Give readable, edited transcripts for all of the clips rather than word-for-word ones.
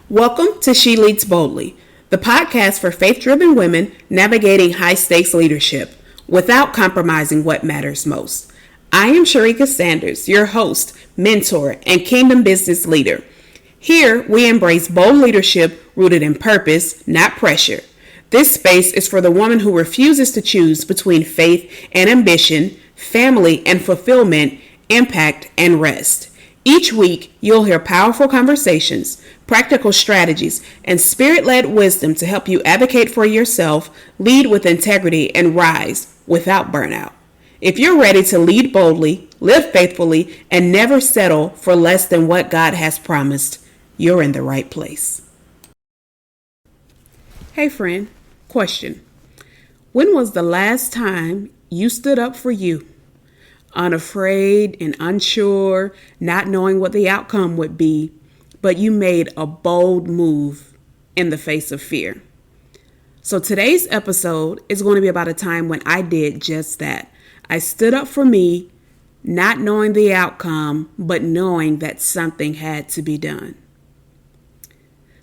Welcome to She Leads Boldly, the podcast for faith-driven women navigating high-stakes leadership without compromising what matters most. I am Sherrika Sanders, your host, mentor, and kingdom business leader. Here, we embrace bold leadership rooted in purpose, not pressure. This space is for the woman who refuses to choose between faith and ambition, family and fulfillment, impact and rest. Each week, you'll hear powerful conversations, practical strategies, and spirit-led wisdom to help you advocate for yourself, lead with integrity, and rise without burnout. If you're ready to lead boldly, live faithfully, and never settle for less than what God has promised, you're in the right place. Hey friend, question. When was the last time you stood up for you? Unafraid and unsure, not knowing what the outcome would be, but you made a bold move in the face of fear. So today's episode is going to be about a time when I did just that. I stood up for me, not knowing the outcome, but knowing that something had to be done.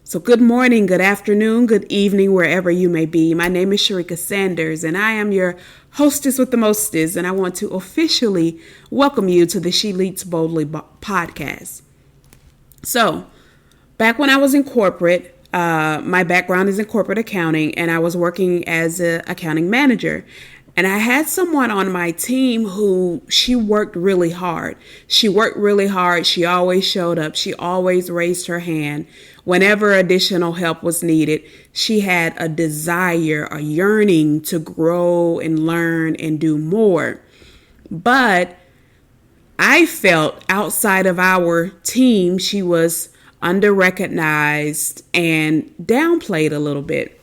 So good morning, good afternoon, good evening, wherever you may be. My name is Sherrika Sanders, and I am your hostess with the mostest, and I want to officially welcome you to the She Leads Boldly podcast. So, back when I was in corporate, my background is in corporate accounting, and I was working as an accounting manager. And I had someone on my team who she worked really hard. She always showed up. She always raised her hand. Whenever additional help was needed, she had a desire, a yearning to grow and learn and do more. But I felt outside of our team, she was under-recognized and downplayed a little bit,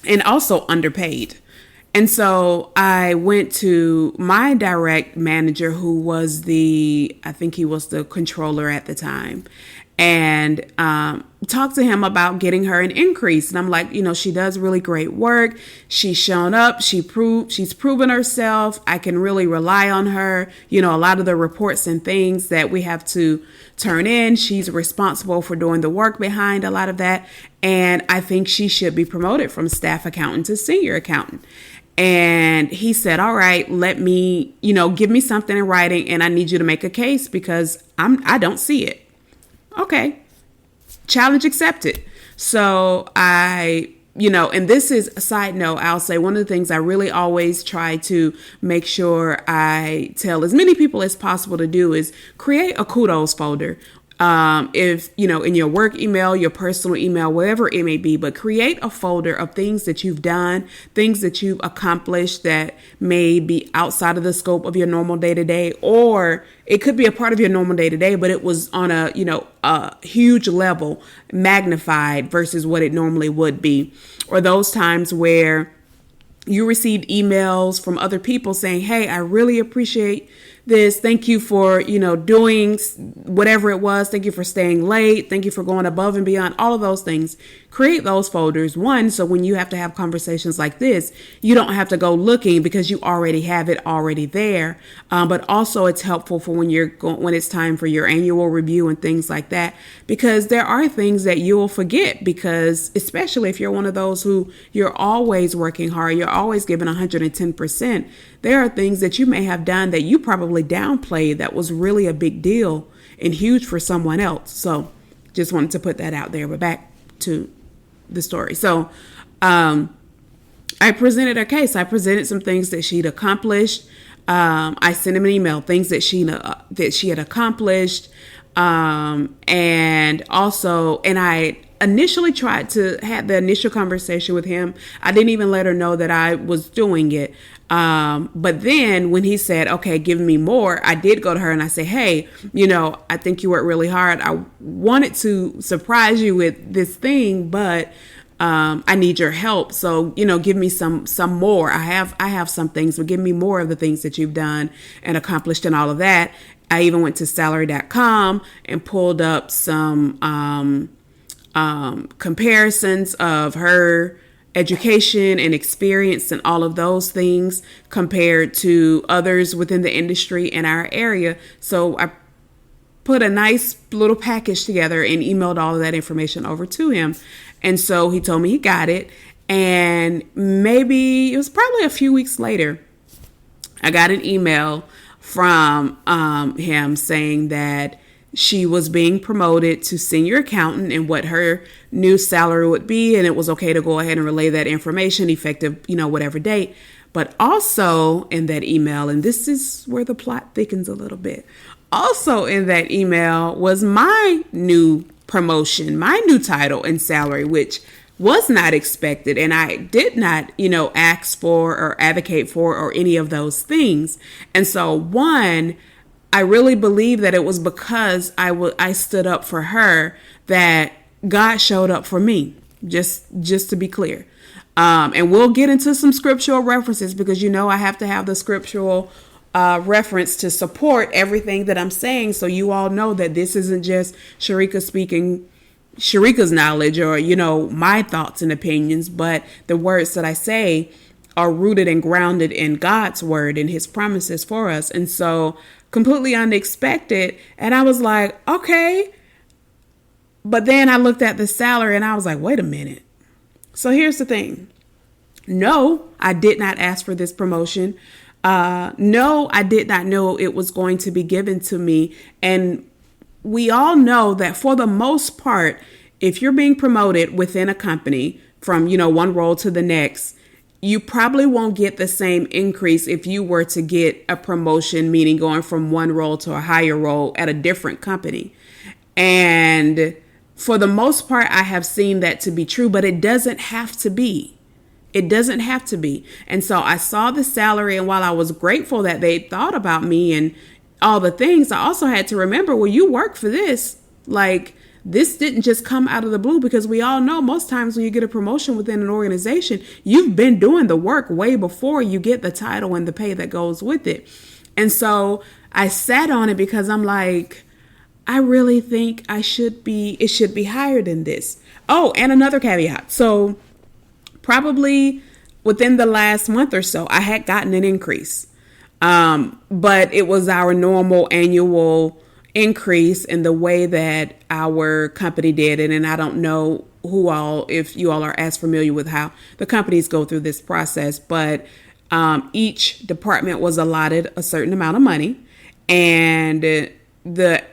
and also underpaid. And so I went to my direct manager, who was I think he was the controller at the time, and talked to him about getting her an increase. And I'm like, she does really great work. She's shown up. She's proven herself. I can really rely on her. A lot of the reports and things that we have to turn in, she's responsible for doing the work behind a lot of that. And I think she should be promoted from staff accountant to senior accountant. And he said, all right, let me, give me something in writing, and I need you to make a case because I don't see it. Okay. Challenge accepted. So and this is a side note, I'll say one of the things I really always try to make sure I tell as many people as possible to do is create a kudos folder. If, in your work email, your personal email, wherever it may be, but create a folder of things that you've done, things that you've accomplished that may be outside of the scope of your normal day-to-day, or it could be a part of your normal day-to-day, but it was on a huge level, magnified versus what it normally would be. Or those times where you received emails from other people saying, hey, I really appreciate this. Thank you for, doing whatever it was. Thank you for staying late. Thank you for going above and beyond, all of those things. Create those folders. One, so when you have to have conversations like this, you don't have to go looking because you already have it already there. But also it's helpful for when when it's time for your annual review and things like that, because there are things that you will forget, because especially if you're one of those who you're always working hard, you're always giving 110%. There are things that you may have done that you probably downplayed that was really a big deal and huge for someone else. So just wanted to put that out there. But back to the story. So I presented her case. I presented some things that she'd accomplished. I sent him an email, things that she had accomplished. And I initially tried to have the initial conversation with him. I didn't even let her know that I was doing it. But then when he said, okay, give me more, I did go to her and I say, hey, I think you worked really hard. I wanted to surprise you with this thing, but I need your help. So, give me some more. I have some things, but give me more of the things that you've done and accomplished and all of that. I even went to salary.com and pulled up some comparisons of her education and experience and all of those things compared to others within the industry in our area. So I put a nice little package together and emailed all of that information over to him. And so he told me he got it. And maybe it was probably a few weeks later, I got an email from him saying that she was being promoted to senior accountant and what her new salary would be. And it was okay to go ahead and relay that information effective, whatever date. But also in that email, and this is where the plot thickens a little bit. Also in that email was my new promotion, my new title and salary, which was not expected. And I did not, ask for or advocate for or any of those things. And so one, I really believe that it was because I stood up for her that God showed up for me, just to be clear. And we'll get into some scriptural references because, I have to have the scriptural reference to support everything that I'm saying. So you all know that this isn't just Sherrika speaking Sherrika's knowledge or, my thoughts and opinions, but the words that I say are rooted and grounded in God's word and his promises for us. And so completely unexpected. And I was like, okay. But then I looked at the salary and I was like, wait a minute. So here's the thing. No, I did not ask for this promotion. No, I did not know it was going to be given to me. And we all know that for the most part, if you're being promoted within a company from, one role to the next, you probably won't get the same increase if you were to get a promotion, meaning going from one role to a higher role at a different company. And for the most part, I have seen that to be true, but it doesn't have to be. It doesn't have to be. And so I saw the salary, and while I was grateful that they thought about me and all the things, I also had to remember, well, you work for this. Like, this didn't just come out of the blue, because we all know most times when you get a promotion within an organization, you've been doing the work way before you get the title and the pay that goes with it. And so I sat on it because I'm like, I really think it should be higher than this. Oh, and another caveat. So probably within the last month or so, I had gotten an increase. But it was our normal annual increase in the way that our company did it. And I don't know if you all are as familiar with how the companies go through this process, but each department was allotted a certain amount of money, and the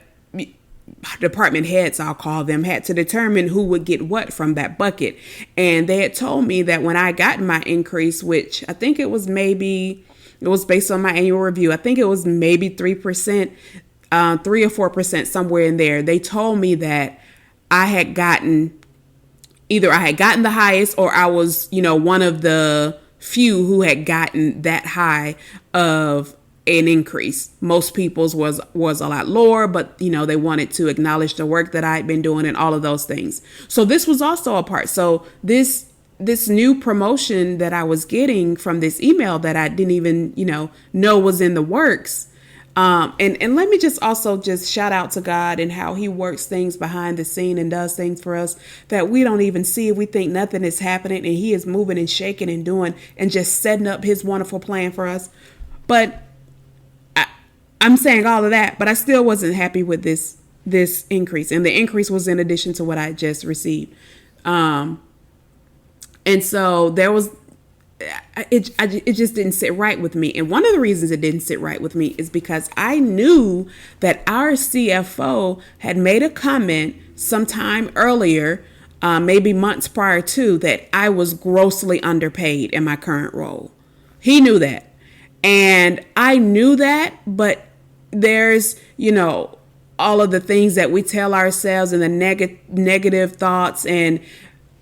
department heads, I'll call them, had to determine who would get what from that bucket. And they had told me that when I got my increase, which I think it was based on my annual review, I think it was maybe 3%, 3 or 4%, somewhere in there. They told me that I had gotten the highest, or I was, one of the few who had gotten that high of an increase. Most people's was a lot lower, but they wanted to acknowledge the work that I'd been doing and all of those things. So this was also a part. So this new promotion that I was getting from this email that I didn't even, know was in the works. And let me just also shout out to God and how he works things behind the scene and does things for us that we don't even see. We think nothing is happening, and he is moving and shaking and doing and just setting up his wonderful plan for us. But I'm saying all of that, but I still wasn't happy with this increase. And the increase was in addition to what I just received. And so there was, it just didn't sit right with me. And one of the reasons it didn't sit right with me is because I knew that our CFO had made a comment sometime earlier, maybe months prior to, that I was grossly underpaid in my current role. He knew that. And I knew that, but there's, all of the things that we tell ourselves and the negative thoughts. And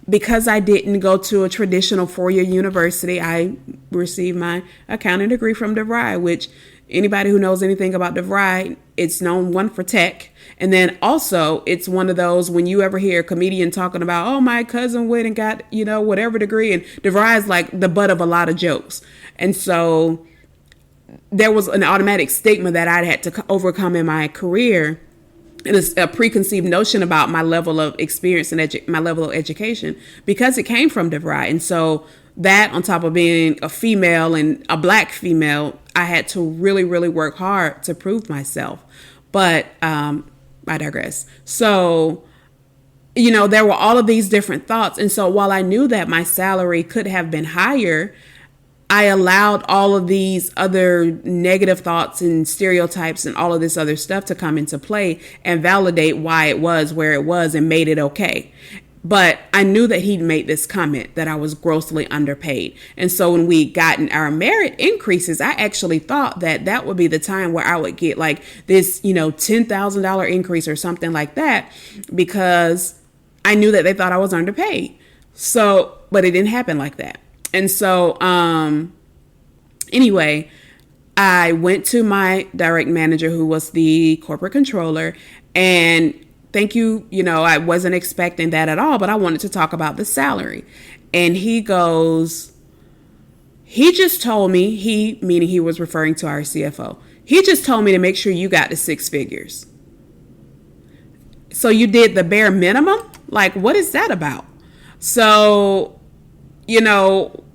because I didn't go to a traditional 4-year university, I received my accounting degree from DeVry, which anybody who knows anything about DeVry, it's known, one, for tech. And then also it's one of those, when you ever hear a comedian talking about, oh, my cousin went and got, whatever degree, and DeVry is like the butt of a lot of jokes. And so there was an automatic stigma that I'd had to overcome in my career, and it's a preconceived notion about my level of experience and my level of education, because it came from DeVry. And so that, on top of being a female and a Black female, I had to really, really work hard to prove myself. But I digress. So, there were all of these different thoughts. And so while I knew that my salary could have been higher, I allowed all of these other negative thoughts and stereotypes and all of this other stuff to come into play and validate why it was where it was and made it okay. But I knew that he'd made this comment that I was grossly underpaid. And so when we gotten our merit increases, I actually thought that that would be the time where I would get like this, $10,000 increase or something like that, because I knew that they thought I was underpaid. So, but it didn't happen like that. And so, anyway, I went to my direct manager, who was the corporate controller, and thank you. I wasn't expecting that at all, but I wanted to talk about the salary. And he just told me, meaning he was referring to our CFO. He just told me to make sure you got to 6 figures. So you did the bare minimum? Like, what is that about? So,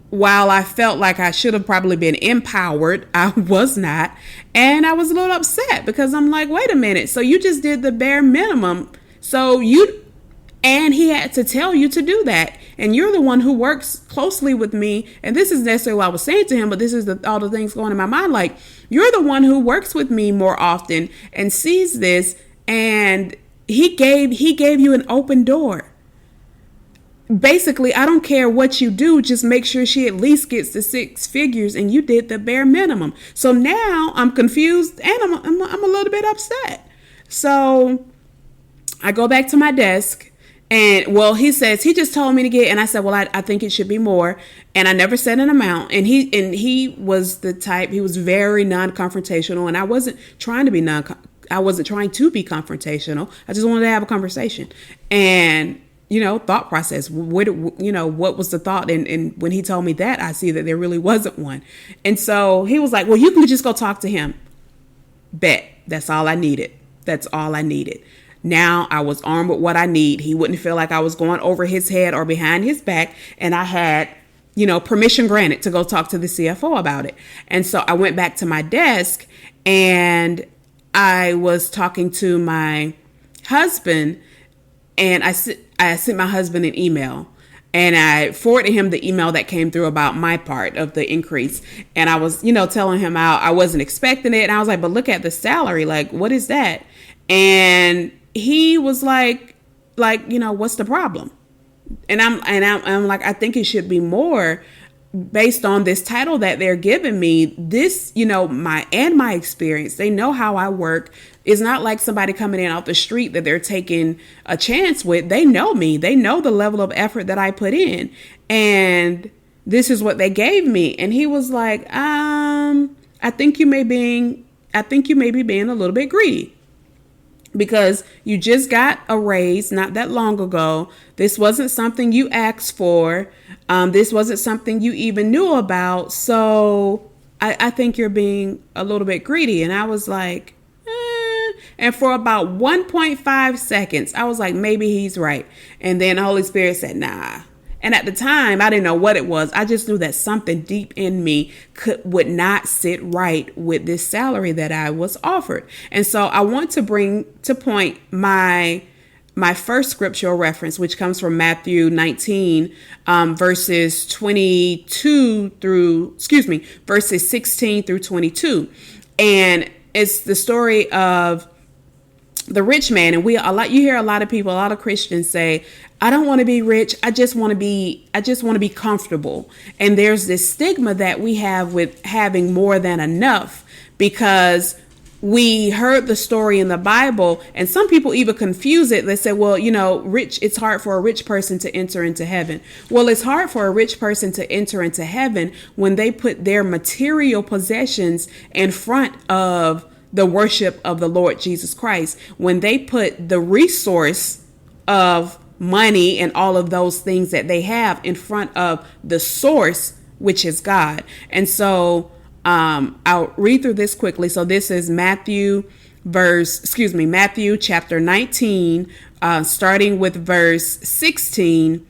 while I felt like I should have probably been empowered, I was not. And I was a little upset because I'm like, wait a minute. So you just did the bare minimum. And he had to tell you to do that. And you're the one who works closely with me. And this is necessarily what I was saying to him, but this is all the things going in my mind. Like, you're the one who works with me more often and sees this. And he gave you an open door. Basically, I don't care what you do, just make sure she at least gets the 6 figures, and you did the bare minimum. So now I'm confused and I'm a little bit upset. So I go back to my desk, and he says, he just told me to get, and I said, well, I think it should be more. And I never said an amount. And he was the type, he was very non-confrontational, and I wasn't trying to be confrontational. I just wanted to have a conversation. And thought process. What was the thought? And when he told me that, I see that there really wasn't one. And so he was like, well, you can just go talk to him. Bet. That's all I needed. Now I was armed with what I need. He wouldn't feel like I was going over his head or behind his back. And I had, permission granted to go talk to the CFO about it. And so I went back to my desk, and I was talking to my husband, and I sent my husband an email, and I forwarded him the email that came through about my part of the increase. And I was, telling him how I wasn't expecting it. And I was like, but look at the salary. Like, what is that? And he was like, what's the problem? And I'm like, I think it should be more based on this title that they're giving me. This, my experience, they know how I work. It's not like somebody coming in off the street that they're taking a chance with. They know me. They know the level of effort that I put in. And this is what they gave me. And he was like, I think you may be being a little bit greedy, because you just got a raise not that long ago. This wasn't something you asked for. This wasn't something you even knew about. So I think you're being a little bit greedy. And I was like, And for about 1.5 seconds, I was like, maybe he's right. And then the Holy Spirit said, nah. And at the time, I didn't know what it was. I just knew that something deep in me would not sit right with this salary that I was offered. And so I want to bring to point my first scriptural reference, which comes from Matthew 19, verses 16 through 22. And it's the story of the rich man. And you hear a lot of Christians say, I don't want to be rich. I just want to be comfortable. And there's this stigma that we have with having more than enough, because we heard the story in the Bible, and some people even confuse it. They say, well, it's hard for a rich person to enter into heaven. Well, it's hard for a rich person to enter into heaven when they put their material possessions in front of the worship of the Lord Jesus Christ, when they put the resource of money and all of those things that they have in front of the source, which is God. And so I'll read through this quickly. So this is Matthew chapter 19, starting with verse 16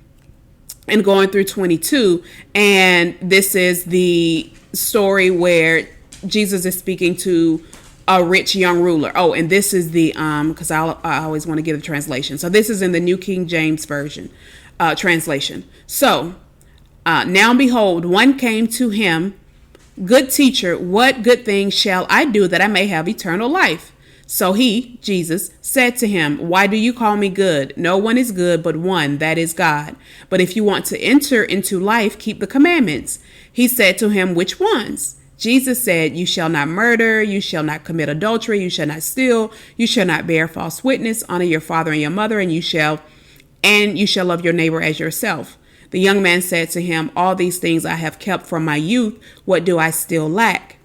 and going through 22. And this is the story where Jesus is speaking to a rich young ruler. Oh, and this is the because I always want to give the translation. So this is in the New King James Version translation. So now behold, one came to him, good teacher, what good thing shall I do that I may have eternal life? So he, Jesus, said to him, why do you call me good? No one is good but one, that is God. But if you want to enter into life, keep the commandments. He said to him, which ones? Jesus said, you shall not murder, you shall not commit adultery, you shall not steal, you shall not bear false witness, honor your father and your mother, and you shall love your neighbor as yourself. The young man said to him, all these things I have kept from my youth. What do I still lack?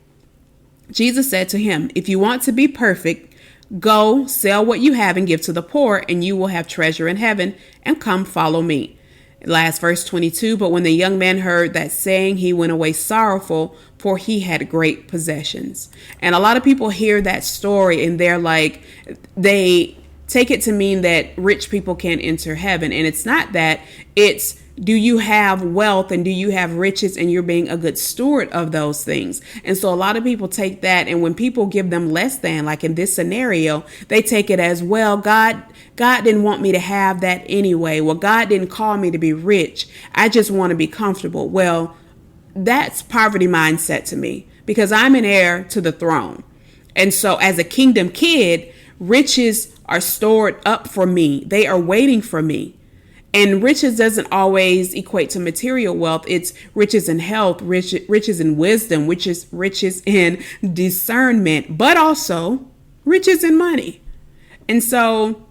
Jesus said to him, if you want to be perfect, go sell what you have and give to the poor, and you will have treasure in heaven, and come follow me. Last verse 22, but when the young man heard that saying, he went away sorrowful, for he had great possessions. And a lot of people hear that story and they're like, they take it to mean that rich people can't enter heaven. And it's not that. It's, do you have wealth and do you have riches and you're being a good steward of those things? And so a lot of people take that, and when people give them less than, like in this scenario, they take it as, well, God didn't want me to have that anyway. Well, God didn't call me to be rich. I just want to be comfortable. Well, that's poverty mindset to me, because I'm an heir to the throne. And so as a kingdom kid, riches are stored up for me. They are waiting for me. And riches doesn't always equate to material wealth. It's riches in health, riches in wisdom, riches in discernment, but also riches in money. And so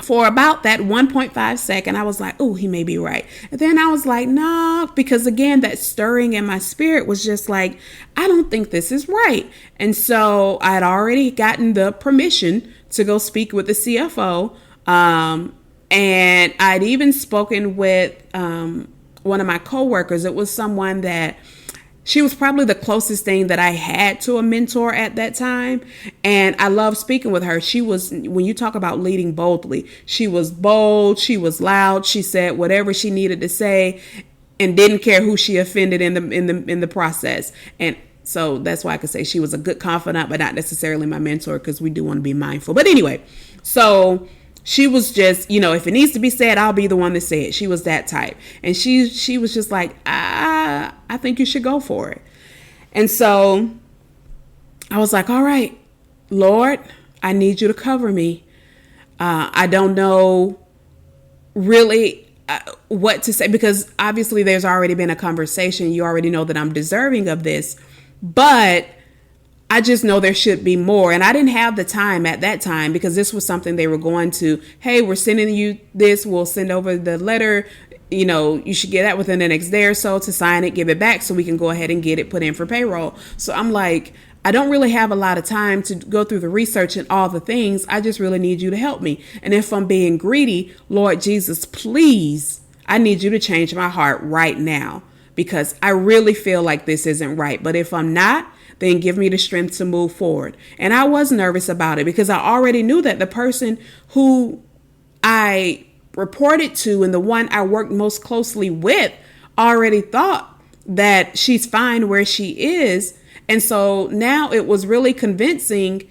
for about that 1.5 second, I was like, oh, he may be right. And then I was like, no, because again, that stirring in my spirit was just like, I don't think this is right. And so I had already gotten the permission to go speak with the CFO. And I'd even spoken with one of my coworkers. It was someone that she was probably the closest thing that I had to a mentor at that time. And I love speaking with her. She was, when you talk about leading boldly, she was bold. She was loud. She said whatever she needed to say and didn't care who she offended in the process. And so that's why I could say she was a good confidant, but not necessarily my mentor, because we do want to be mindful. But anyway, so she was just, if it needs to be said, I'll be the one to say it. She was that type. And she was just like, I think you should go for it. And so I was like, all right, Lord, I need you to cover me. I don't know really what to say, because obviously there's already been a conversation. You already know that I'm deserving of this, but I just know there should be more. And I didn't have the time at that time, because this was something they were going to, hey, we're sending you this. We'll send over the letter. You should get that within the next day or so to sign it, give it back so we can go ahead and get it put in for payroll. So I'm like, I don't really have a lot of time to go through the research and all the things. I just really need you to help me. And if I'm being greedy, Lord Jesus, please, I need you to change my heart right now, because I really feel like this isn't right. But if I'm not, then give me the strength to move forward. And I was nervous about it, because I already knew that the person who I reported to and the one I worked most closely with already thought that she's fine where she is. And so now it was really convincing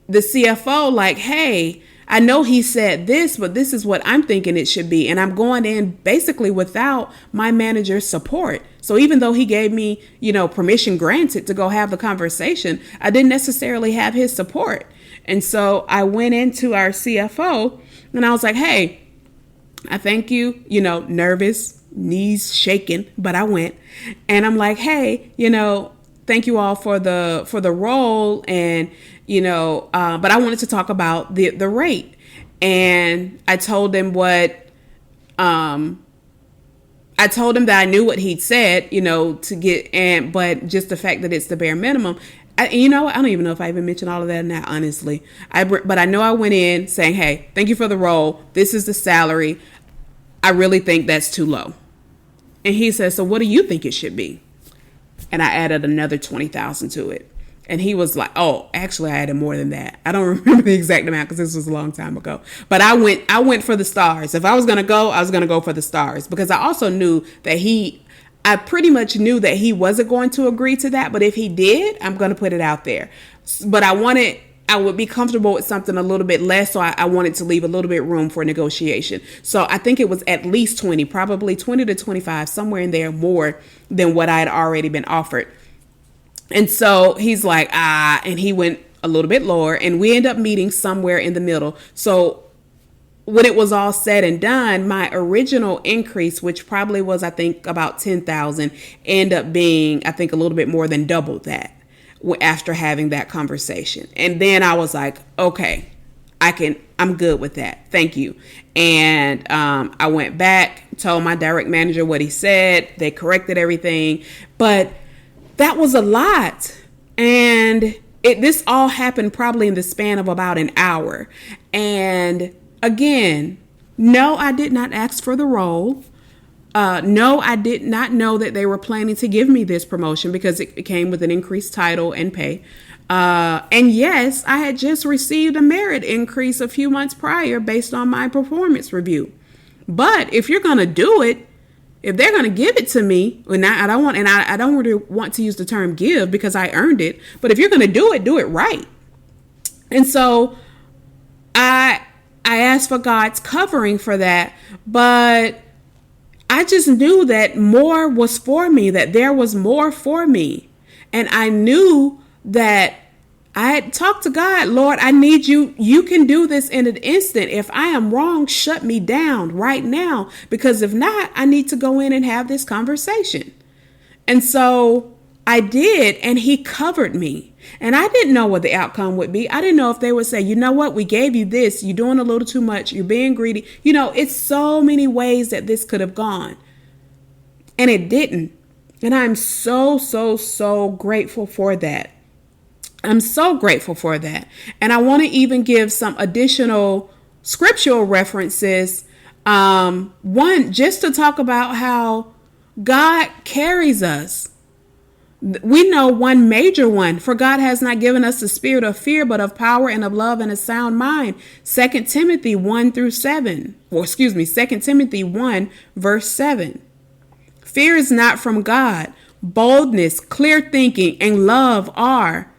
the CFO, like, hey, I know he said this, but this is what I'm thinking it should be. And I'm going in basically without my manager's support. So even though he gave me, permission granted to go have the conversation, I didn't necessarily have his support. And so I went into our CFO and I was like, hey, I thank you, nervous, knees shaking, but I went. And I'm like, hey, thank you all for the role. And, but I wanted to talk about the rate. And I told him I told him that I knew what he'd said, but just the fact that it's the bare minimum. I don't even know if I even mentioned all of that now, honestly. But I know I went in saying, hey, thank you for the role. This is the salary. I really think that's too low. And he says, so what do you think it should be? And I added another 20,000 to it. And he was like, oh, actually, I added more than that. I don't remember the exact amount, because this was a long time ago. But I went for the stars. If I was going to go, I was going to go for the stars, because I also knew that I pretty much knew that he wasn't going to agree to that. But if he did, I'm going to put it out there. But I would be comfortable with something a little bit less. So I wanted to leave a little bit room for negotiation. So I think it was at least 20, probably 20 to 25, somewhere in there, more than what I had already been offered. And so he's like, and he went a little bit lower, and we end up meeting somewhere in the middle. So when it was all said and done, my original increase, which probably was, I think, about 10,000, ended up being, I think, a little bit more than double that after having that conversation. And then I was like, okay, I'm good with that. Thank you. And I went back, told my direct manager what he said. They corrected everything. But that was a lot. And this all happened probably in the span of about an hour. And again, no, I did not ask for the role. No, I did not know that they were planning to give me this promotion because it came with an increased title and pay. And yes, I had just received a merit increase a few months prior based on my performance review. But if you're going to do it, if they're going to give it to me, and I don't really want to use the term give because I earned it, but if you're going to do it right. And so I asked for God's covering for that, but I just knew that more was for me, that there was more for me. And I knew that I had talked to God, Lord, I need you. You can do this in an instant. If I am wrong, shut me down right now, because if not, I need to go in and have this conversation. And so I did, and he covered me. And I didn't know what the outcome would be. I didn't know if they would say, you know what, we gave you this. You're doing a little too much. You're being greedy. You know, it's so many ways that this could have gone. And it didn't. And I'm so grateful for that. I'm so grateful for that. And I want to even give some additional scriptural references. One, just to talk about how God carries us. We know one major one, for God has not given us the spirit of fear, but of power and of love and a sound mind. 2 Timothy 1 verse 7. Fear is not from God. Boldness, clear thinking, and love are.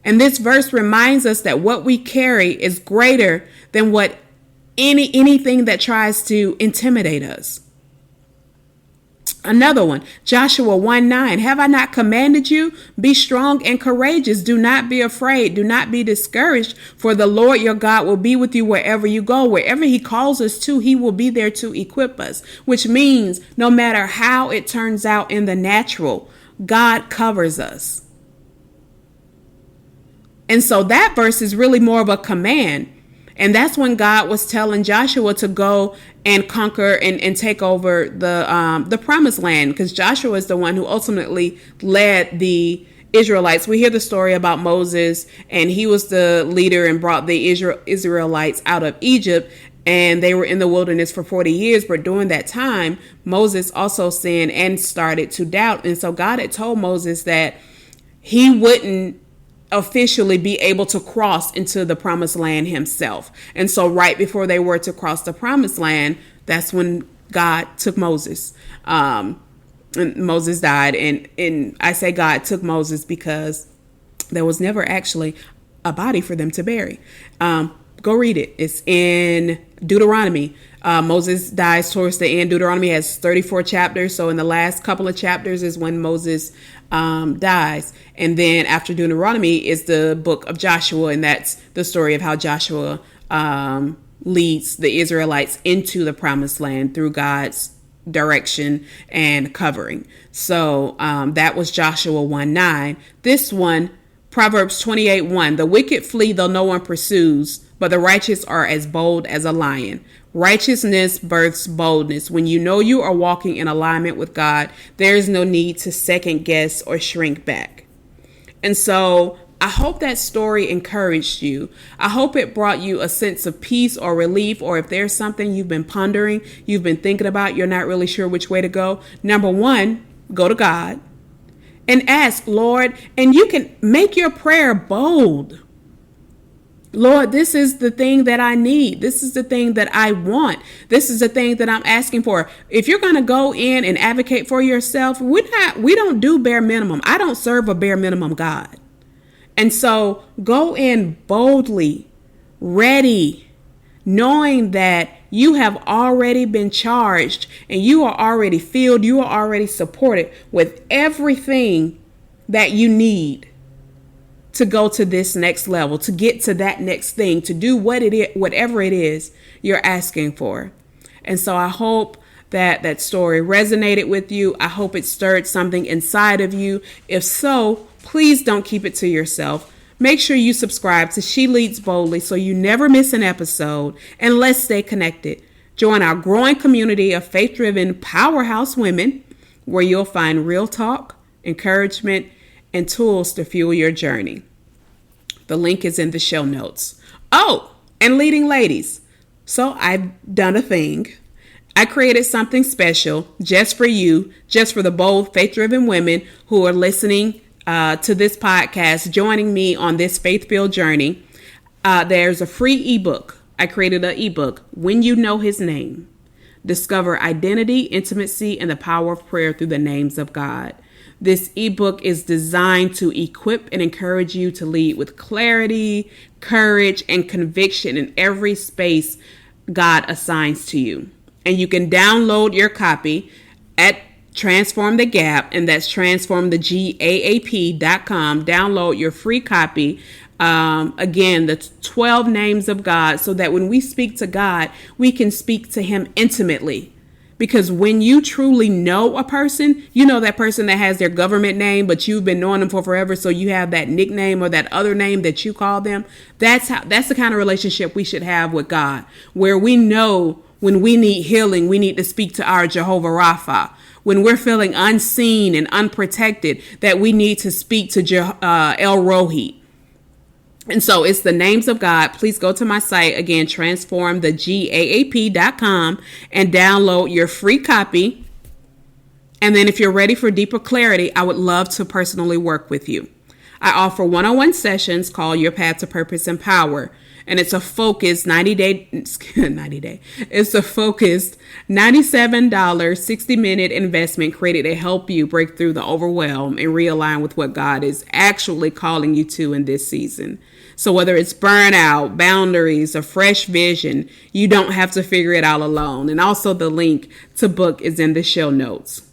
And this verse reminds us that what we carry is greater than what anything that tries to intimidate us. Another one, Joshua 1:9. Have I not commanded you? Be strong and courageous. Do not be afraid. Do not be discouraged, for the Lord your God will be with you wherever you go. Wherever he calls us to, he will be there to equip us, which means no matter how it turns out in the natural, God covers us. And so that verse is really more of a command. And that's when God was telling Joshua to go and conquer and take over the promised land, because Joshua is the one who ultimately led the Israelites. We hear the story about Moses, and he was the leader and brought the Israelites out of Egypt, and they were in the wilderness for 40 years. But during that time, Moses also sinned and started to doubt. And so God had told Moses that he wouldn't officially be able to cross into the promised land himself. And so right before they were to cross the promised land, that's when God took Moses. And Moses died. And I say God took Moses because there was never actually a body for them to bury. Go read it. It's in Deuteronomy. Moses dies towards the end. Deuteronomy has 34 chapters. So in the last couple of chapters is when Moses dies. And then after Deuteronomy is the book of Joshua. And that's the story of how Joshua leads the Israelites into the promised land through God's direction and covering. So that was Joshua 1:9. This one, Proverbs 28:1. The wicked flee though no one pursues, but the righteous are as bold as a lion. Righteousness births boldness. When you know you are walking in alignment with God, there is no need to second guess or shrink back. And so I hope that story encouraged you. I hope it brought you a sense of peace or relief, or if there's something you've been pondering, you've been thinking about, you're not really sure which way to go. Number one, go to God and ask, Lord, and you can make your prayer bold. Lord, this is the thing that I need. This is the thing that I want. This is the thing that I'm asking for. If you're going to go in and advocate for yourself, we don't do bare minimum. I don't serve a bare minimum God. And so go in boldly, ready, knowing that you have already been charged and you are already filled, you are already supported with everything that you need to go to this next level, to get to that next thing, to do whatever it is you're asking for. And so I hope that that story resonated with you. I hope it stirred something inside of you. If so, please don't keep it to yourself. Make sure you subscribe to She Leads Boldly so you never miss an episode, and let's stay connected. Join our growing community of faith-driven powerhouse women where you'll find real talk, encouragement, and tools to fuel your journey. The link is in the show notes. Oh, and leading ladies. So I've done a thing. I created something special just for you, just for the bold, faith-driven women who are listening to this podcast, joining me on this faith-filled journey. There's a free ebook. I created an ebook, When You Know His Name. Discover identity, intimacy, and the power of prayer through the names of God. This ebook is designed to equip and encourage you to lead with clarity, courage, and conviction in every space God assigns to you. And you can download your copy at Transform the Gap, and that's transformthegaap.com. Download your free copy. Again, the 12 names of God, so that when we speak to God, we can speak to him intimately. Because when you truly know a person, you know that person that has their government name, but you've been knowing them for forever. So you have that nickname or that other name that you call them. That's the kind of relationship we should have with God, where we know when we need healing, we need to speak to our Jehovah Rapha. When we're feeling unseen and unprotected, that we need to speak to El Rohi. And so it's the names of God. Please go to my site, again, transformthegaap.com, and download your free copy. And then if you're ready for deeper clarity, I would love to personally work with you. I offer one-on-one sessions called Your Path to Purpose and Power. And it's a focused 97 60-minute investment created to help you break through the overwhelm and realign with what God is actually calling you to in this season. So whether it's burnout, boundaries, or fresh vision, you don't have to figure it out alone. And also the link to book is in the show notes.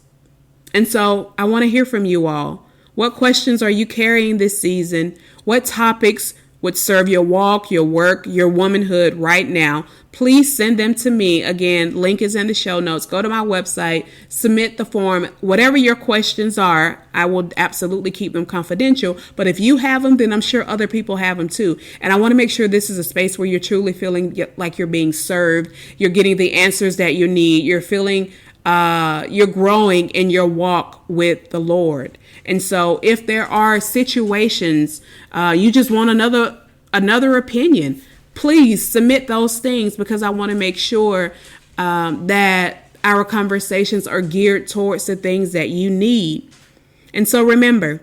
And so I want to hear from you all. What questions are you carrying this season? What topics would serve your walk, your work, your womanhood right now? Please send them to me. Again, link is in the show notes. Go to my website, submit the form. Whatever your questions are, I will absolutely keep them confidential. But if you have them, then I'm sure other people have them too. And I want to make sure this is a space where you're truly feeling like you're being served. You're getting the answers that you need. You're feeling you're growing in your walk with the Lord. And so if there are situations you just want another opinion, please submit those things, because I want to make sure that our conversations are geared towards the things that you need. And so remember,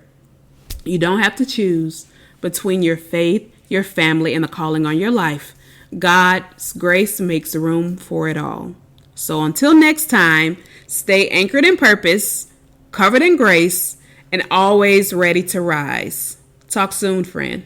you don't have to choose between your faith, your family, and the calling on your life. God's grace makes room for it all. So until next time, stay anchored in purpose, covered in grace, and always ready to rise. Talk soon, friend.